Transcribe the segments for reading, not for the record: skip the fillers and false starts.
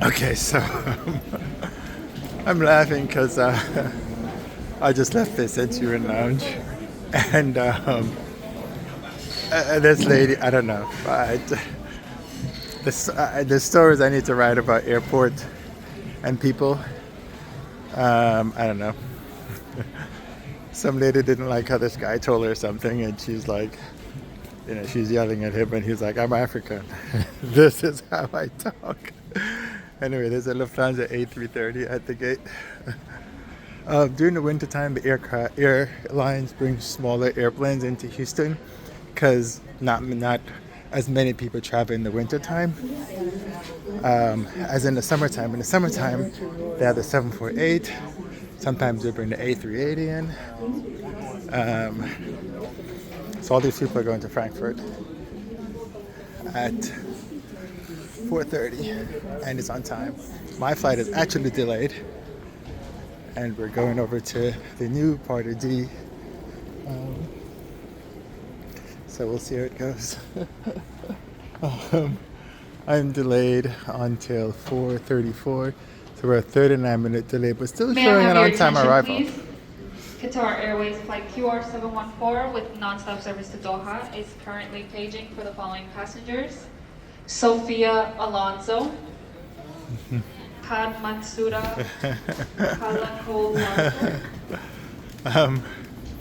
Okay, so I'm laughing because I just left the Centurion Lounge, and this lady, I don't know, the stories I need to write about airport and people, I don't know. Some lady didn't like how this guy told her something, and she's like, she's yelling at him, and he's like, "I'm African. This is how I talk." Anyway, there's a Lufthansa A330 at the gate. During the wintertime, the airlines bring smaller airplanes into Houston because not as many people travel in the wintertime as in the summertime. In the summertime, they have the 748. Sometimes they bring the A380 in. So all these people are going to Frankfurt at 4:30, and it's on time. My flight is actually delayed, and we're going over to the new part of D. So we'll see how it goes. I'm delayed until 4:34, so we're a 39-minute delay, but still May showing I an have your on-time attention, arrival. please? Qatar Airways flight QR714 with non-stop service to Doha is currently paging for the following passengers: Sophia Alonso, Kad Matsuda, Kalako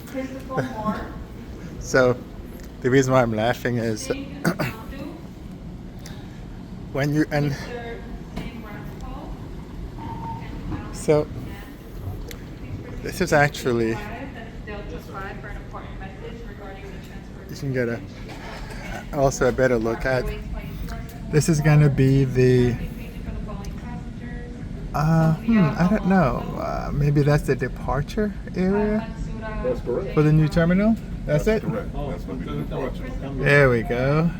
Christopher Moore, So the reason why I'm laughing is Jason Sandu, when you and Mr. Sam Rathpal, and so this is actually that's Delta 5 for an important message regarding the transfer. you can get also a better look at. This is gonna be the I don't know. Maybe that's the departure area That's correct. for the new terminal. That's it. Correct. That's going to be the departure. There we go.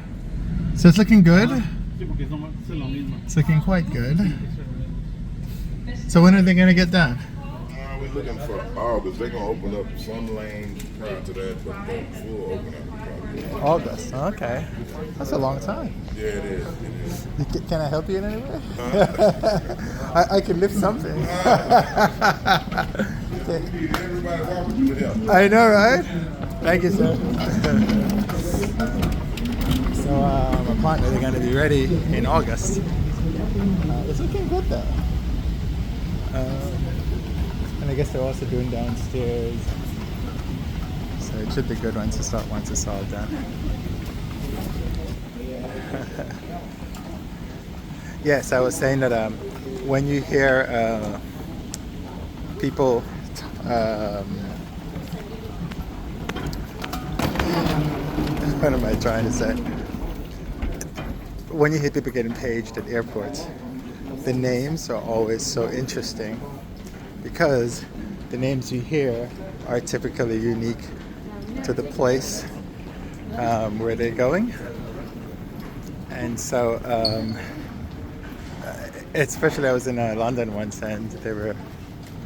So it's looking good. It's looking quite good. So when are they gonna get done? We're looking for August. They're going to open up some lanes prior to that, but the full open up. August. Okay. That's a long time. Yeah, it is. It is. Can I help you in any way? I can lift something. Everybody walking through the help. I know, right? Thank you, sir. So apparently they're going to be ready in August. It's looking good though. And I guess they're also doing downstairs. So it should be good once it's all done. Yes, I was saying that when you hear people what am I trying to say? When you hear people getting paged at airports, the names are always so interesting because the names you hear are typically unique to the place where they're going. And so, especially I was in London once and they were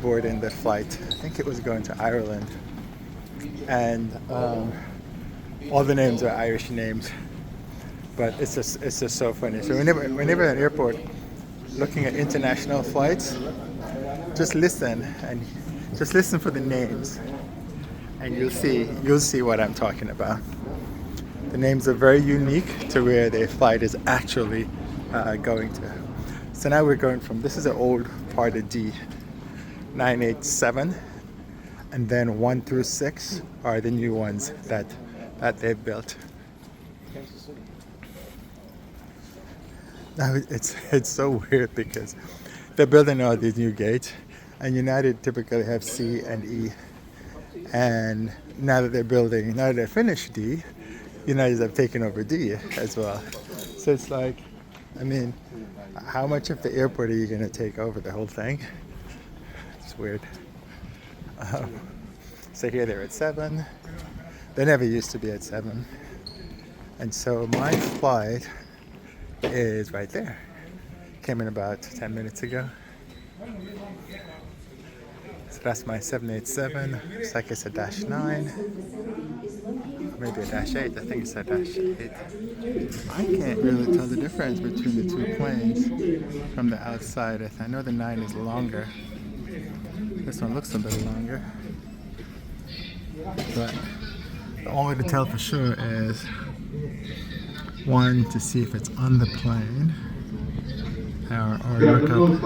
boarding the flight. I think it was going to Ireland. And all the names are Irish names. But it's just so funny. So whenever at an airport looking at international flights, just listen for the names, and you'll see what I'm talking about. The names are very unique to where the flight is actually going to. So now we're going from, this is an old part of D, 987, and then 1 through 6 are the new ones that they've built. Now it's so weird because they're building all these new gates, and United typically have C and E, and now that they're finished D, United have taken over D as well. So it's like, I mean, how much of the airport are you going to take over? The whole thing? It's weird. So here they're at 7. They never used to be at 7, and so my flight is right there. Came in about 10 minutes ago. So that's my 787. Looks like it's a Dash 9. Maybe a Dash 8. I think it's a Dash 8. I can't really tell the difference between the two planes from the outside. I know the 9 is longer. This one looks a bit longer. But the only way to tell for sure is one, to see if it's on the plane, or look up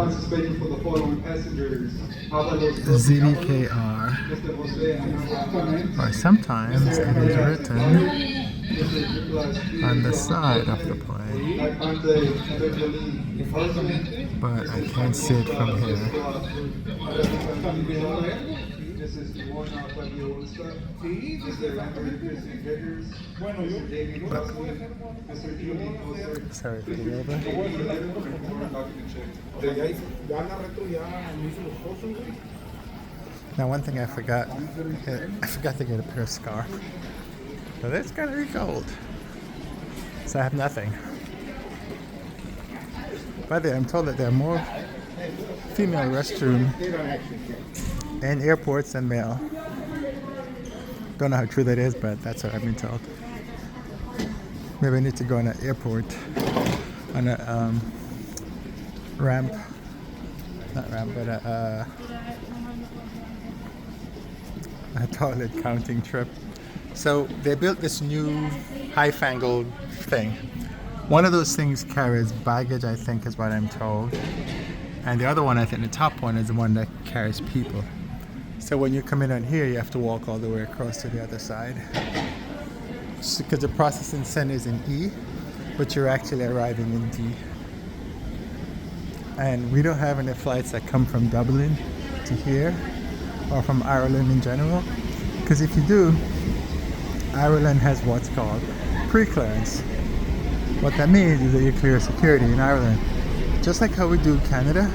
ZDKR, or sometimes it is written on the side of the plane, but I can't see it from here. Sorry for the over. Now, one thing I forgot to get a pair of scarf. But it's gonna be cold, so I have nothing. By the way, I'm told that there are more female restrooms in airports than male. Don't know how true that is, but that's what I've been told. Maybe I need to go on an airport, on a ramp, not ramp, but a toilet counting trip. So they built this new high-fangled thing. One of those things carries baggage, I think, is what I'm told. And the other one, I think the top one, is the one that carries people. So when you come in on here, you have to walk all the way across to the other side. Because the processing center is in E, but you're actually arriving in D. And we don't have any flights that come from Dublin to here, or from Ireland in general. Because if you do, Ireland has what's called pre-clearance. What that means is that you clear security in Ireland. Just like how we do Canada,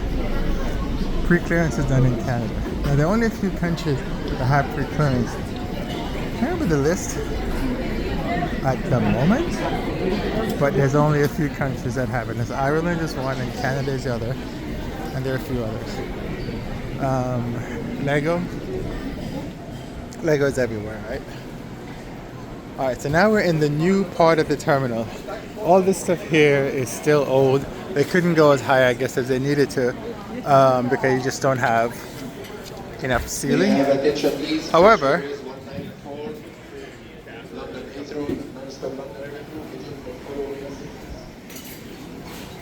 pre-clearance is done in Canada. Now, there are only a few countries that have pre-clearance. I can't remember the list at the moment, but there's only a few countries that have it. There's Ireland is one, and Canada is the other, and there are a few others. Lego is everywhere, right? Alright, so now we're in the new part of the terminal. All this stuff here is still old. They couldn't go as high, I guess, as they needed to, because you just don't have enough ceiling. However,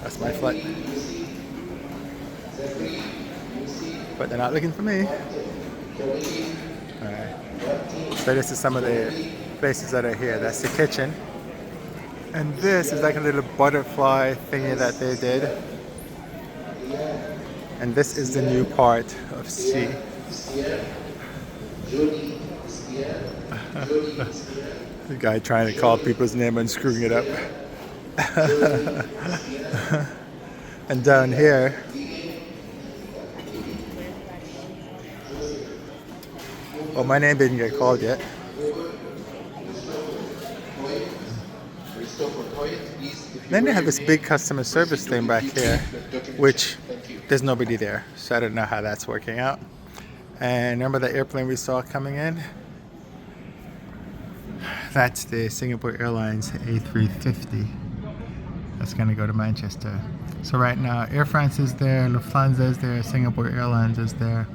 that's my flight. But they're not looking for me. Alright. So this is some of the places that are here. That's the kitchen. And this is like a little butterfly thingy that they did. And this is the new part of C. The guy trying to call people's name and screwing it up. And down here, well, my name didn't get called yet. Then they have this big customer service thing back here, which there's nobody there, so I don't know how that's working out. And remember the airplane we saw coming in? That's the Singapore Airlines A350. That's going to go to Manchester. So right now, Air France is there, Lufthansa is there, Singapore Airlines is there,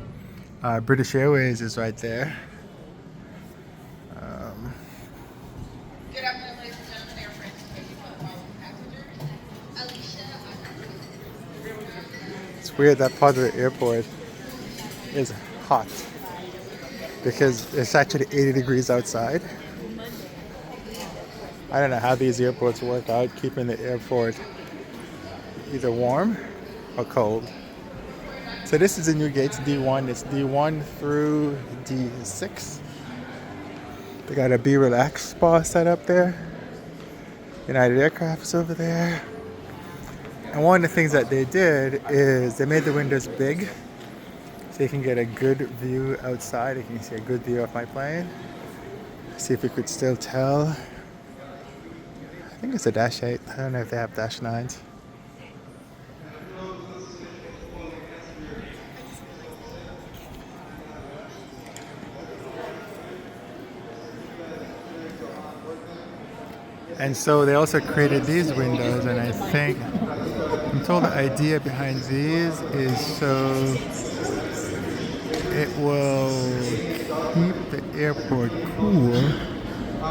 British Airways is right there. Good afternoon, ladies and gentlemen. Air France is taking on the following passengers. Alicia. It's weird that part of the airport is hot because it's actually 80 degrees outside. I don't know how these airports work out, keeping the airport either warm or cold. So this is the new gates, D1. It's D1 through D6. They got a Be Relaxed spa set up there. United Aircraft is over there. And one of the things that they did is they made the windows big so you can get a good view outside. You can see a good view of my plane. See if you could still tell. I think it's a Dash 8. I don't know if they have Dash 9s. And so they also created these windows, and I'm told the idea behind these is so it will keep the airport cool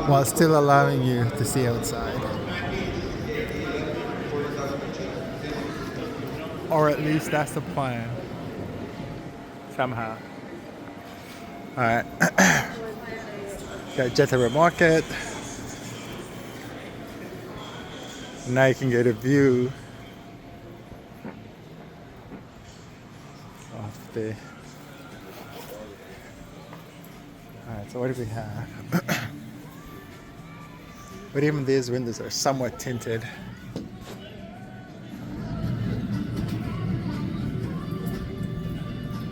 while still allowing you to see outside. Or at least that's the plan. Somehow. Alright. Got Jetara Market. Now you can get a view of the... Alright, so what do we have? But even these windows are somewhat tinted.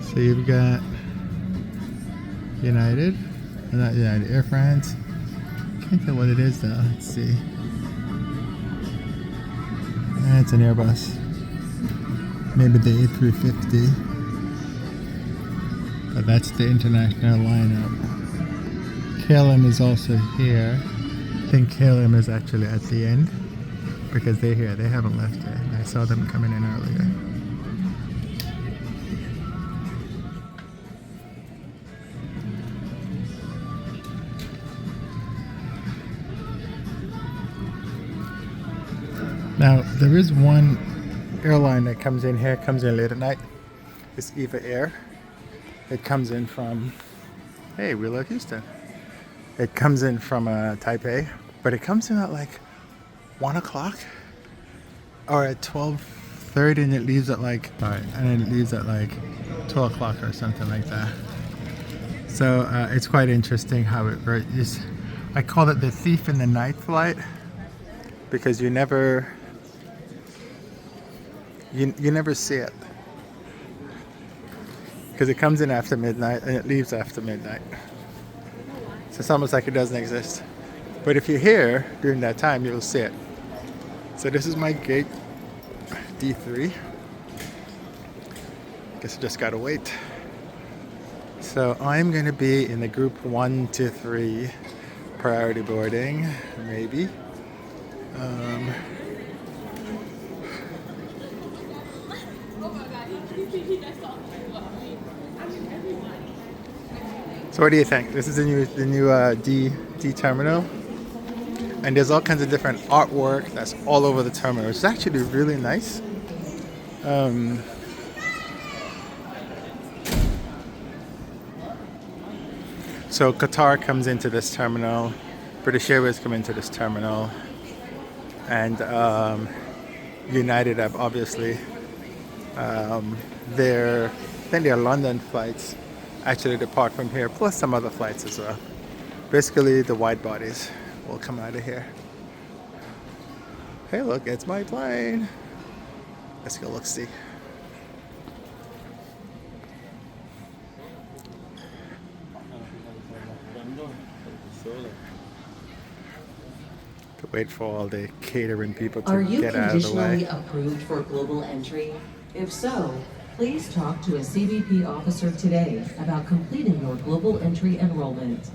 So you've got United, not United, Air France. Can't tell what it is though. Let's see. It's an Airbus. Maybe the A350. But that's the international lineup. KLM is also here. I think KLM is actually at the end because they're here. They haven't left yet. I saw them coming in earlier. Now, there is one airline that comes in here, comes in late at night. It's Eva Air. It comes in from, hey, we love Houston. It comes in from Taipei, but it comes in at like 1 o'clock or at 12:30, and it leaves at like, and then it leaves at like 12 o'clock or something like that. So it's quite interesting how it works. I call it the thief in the night flight because you never see it. Because it comes in after midnight and it leaves after midnight. So it's almost like it doesn't exist. But if you're here during that time, you'll see it. So this is my gate D3. Guess I just gotta wait. So I'm gonna be in the group 1 to 3 priority boarding, maybe. So what do you think? This is the new D terminal, and there's all kinds of different artwork that's all over the terminal. It's actually really nice. So Qatar comes into this terminal, British Airways come into this terminal, and United have obviously their London flights actually depart from here, plus some other flights as well. Basically, the wide bodies will come out of here. Hey, look, it's my plane. Let's go look-see. To wait for all the catering people to get out of the way. Are you conditionally approved for global entry? If so, please talk to a CBP officer today about completing your global entry enrollment.